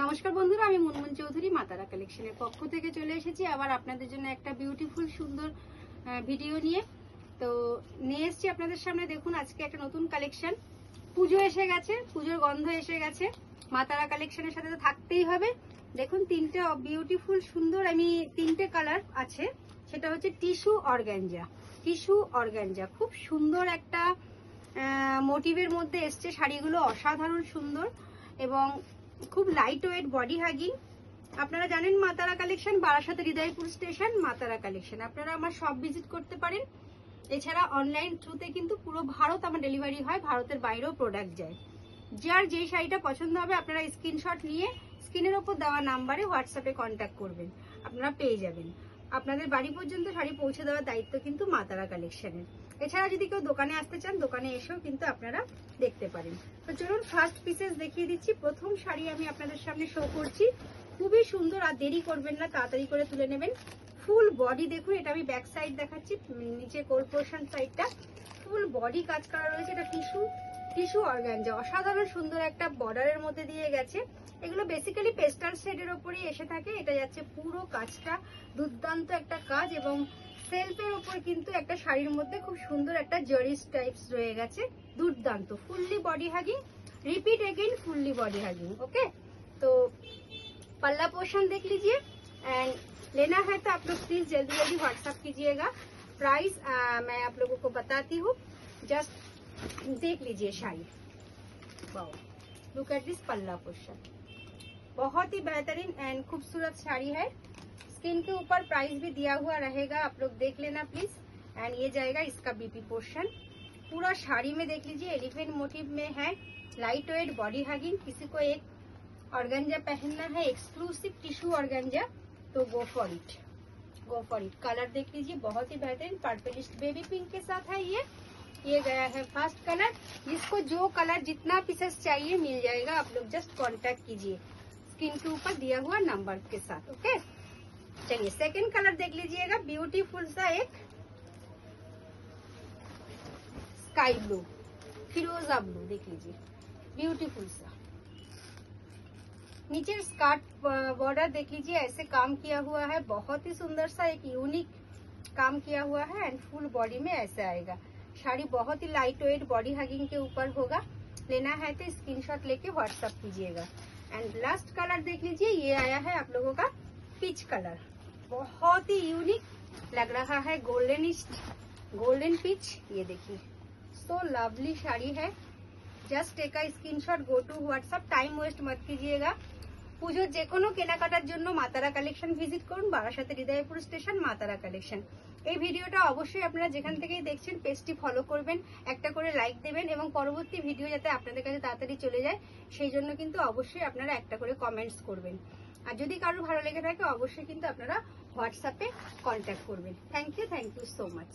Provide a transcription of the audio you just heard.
নমস্কার বন্ধুরা, আমি মুনমুন চৌধুরী মাতারা কালেকশনের পক্ষ থেকে চলে এসেছি আবার আপনাদের জন্য একটা বিউটিফুল সুন্দর ভিডিও নিয়ে। তো নিয়ে এসেছি আপনাদের সামনে। দেখুন আজকে একটা নতুন কালেকশন। পুজো এসে গেছে, পুজোর গন্ধ এসে গেছে, মাতারা কালেকশনের সাথে তো থাকতেই হবে। দেখুন তিনটে বিউটিফুল সুন্দর, আমি তিনটে কালার আছে। সেটা হচ্ছে টিস্যু অর্গানজা। টিস্যু অর্গানজা খুব সুন্দর একটা মোটিভের মধ্যে এসছে শাড়িগুলো, অসাধারণ সুন্দর এবং খুব লাইট ওয়েট, বডি হাগিং। আপনারা জানেন Matara collection, Barasat Hridaypur station, Matara collection. আপনারা আমার শপ ভিজিট করতে পারেন। এছাড়া অনলাইন থ্রুতে কিন্তু পুরো ভারত আমার ডেলিভারি হয়, ভারতের বাইরেও প্রোডাক্ট যায়। যার যে শাড়িটা পছন্দ হবে আপনারা স্ক্রিনশট নিয়ে স্ক্রিনের ওপর দেওয়া নাম্বারে হোয়াটসঅ্যাপে কন্ট্যাক্ট করবেন, আপনারা পেয়ে যাবেন। আপনাদের বাড়ি পর্যন্ত শাড়ি পৌঁছে দেওয়ার দায়িত্ব কিন্তু মাতারা কালেকশনের। এছাড়া যদি কেউ দোকানে আসতে চান, দোকানে এসেও কিন্তু আপনারা দেখতে পারেন। তো চলুন ফার্স্ট পিসেস দেখিয়ে দিচ্ছি। প্রথম শাড়ি আমি আপনাদের সামনে শো করছি, খুবই সুন্দর। আর দেরি করবেন না, তাড়াতাড়ি করে তুলে নেবেন। ফুল বডি দেখুন, এটা আমি ব্যাক সাইড দেখাচ্ছি, নিচে কোল পোর্শন সাইডটা ফুল বডি কাজ করা রয়েছে। এটা টিস্যু অর্গানজা, অসাধারণ সুন্দর একটা বর্ডারের মধ্যে দিয়ে গেছে। এগুলো বেসিক্যালি পেস্টাল শেডের ওপরই এসে থাকে। এটা যাচ্ছে পুরো কাজটা দুর্দান্ত একটা কাজ এবং সেলফের ওপর কিন্তু একটা শাড়ির মধ্যে খুব সুন্দর একটা জরিস টাইপস রয়ে গেছে, দুর্দান্ত। Fully body hugging, repeat again fully body hugging. Okay, तो पल्ला पोर्शन देख लीजिए एंड लेना है तो आप लोग प्लीज जल्दी जल्दी व्हाट्सएप कीजिएगा। प्राइस मैं आप लोगों को बताती हूँ, जस्ट देख लीजिए sari. Wow, look at this पल्ला पोर्शन, बहुत ही बेहतरीन एंड खूबसूरत साड़ी है। स्क्रीन के ऊपर प्राइस भी दिया हुआ रहेगा, आप लोग देख लेना प्लीज। एंड ये जाएगा इसका बीपी पोर्शन। पूरा साड़ी में देख लीजिए एलिफेंट मोटिव में है, लाइट वेट बॉडी हगिंग। किसी को एक ऑर्गेन्जा पहनना है, एक्सक्लूसिव टिश्यू ऑर्गेन्जा, तो go for it, go for it. Colour देख लीजिए, बहुत ही बेहतरीन पर्पलिश बेबी पिंक के साथ है। ये गया है फर्स्ट कलर। जिसको जो कलर जितना पीसेस चाहिए मिल जाएगा, आप लोग जस्ट कांटेक्ट कीजिए स्क्रीन के ऊपर दिया हुआ नंबर के साथ। ओके, चलिए सेकंड कलर देख लीजिएगा, ब्यूटीफुल सा एक स्काई ब्लू, फिरोजा ब्लू देख लीजिए, ब्यूटीफुल सा। नीचे स्कर्ट बॉर्डर देख लीजिए, ऐसे काम किया हुआ है, बहुत ही सुंदर सा एक यूनिक काम किया हुआ है। एंड फुल बॉडी में ऐसे आएगा। साड़ी बहुत ही लाइट वेट बॉडी हगिंग के ऊपर होगा। लेना है तो स्क्रीनशॉट लेके व्हाट्सएप कीजिएगा। एंड लास्ट कलर देख लीजिए, ये आया है आप लोगों का पीच कलर, बहुत ही यूनिक लग रहा है, गोल्डन पीच। ये देखिए, सो लवली साड़ी है। Just take a screenshot, go to WhatsApp, time waste মত कीजिएगा। পুজোর যে কোনো কেনাকাটার জন্য মাতারা কালেকশন ভিজিট করুন, বারাসাতের হৃদয়পুর স্টেশন, মাতারা কালেকশন। এই ভিডিওটা অবশ্যই আপনারা যেখান থেকেই দেখছেন পেজটি ফলো করবেন, একটা করে লাইক দেবেন এবং পরবর্তী ভিডিও যাতে আপনাদের কাছে তাড়াতাড়ি চলে যায় সেই জন্য কিন্তু অবশ্যই আপনারা একটা করে কমেন্টস করবেন। আর যদি কারো ভালো লেগে থাকে অবশ্যই কিন্তু আপনারা হোয়াটসঅ্যাপে কন্ট্যাক্ট করবেন। Thank you so much.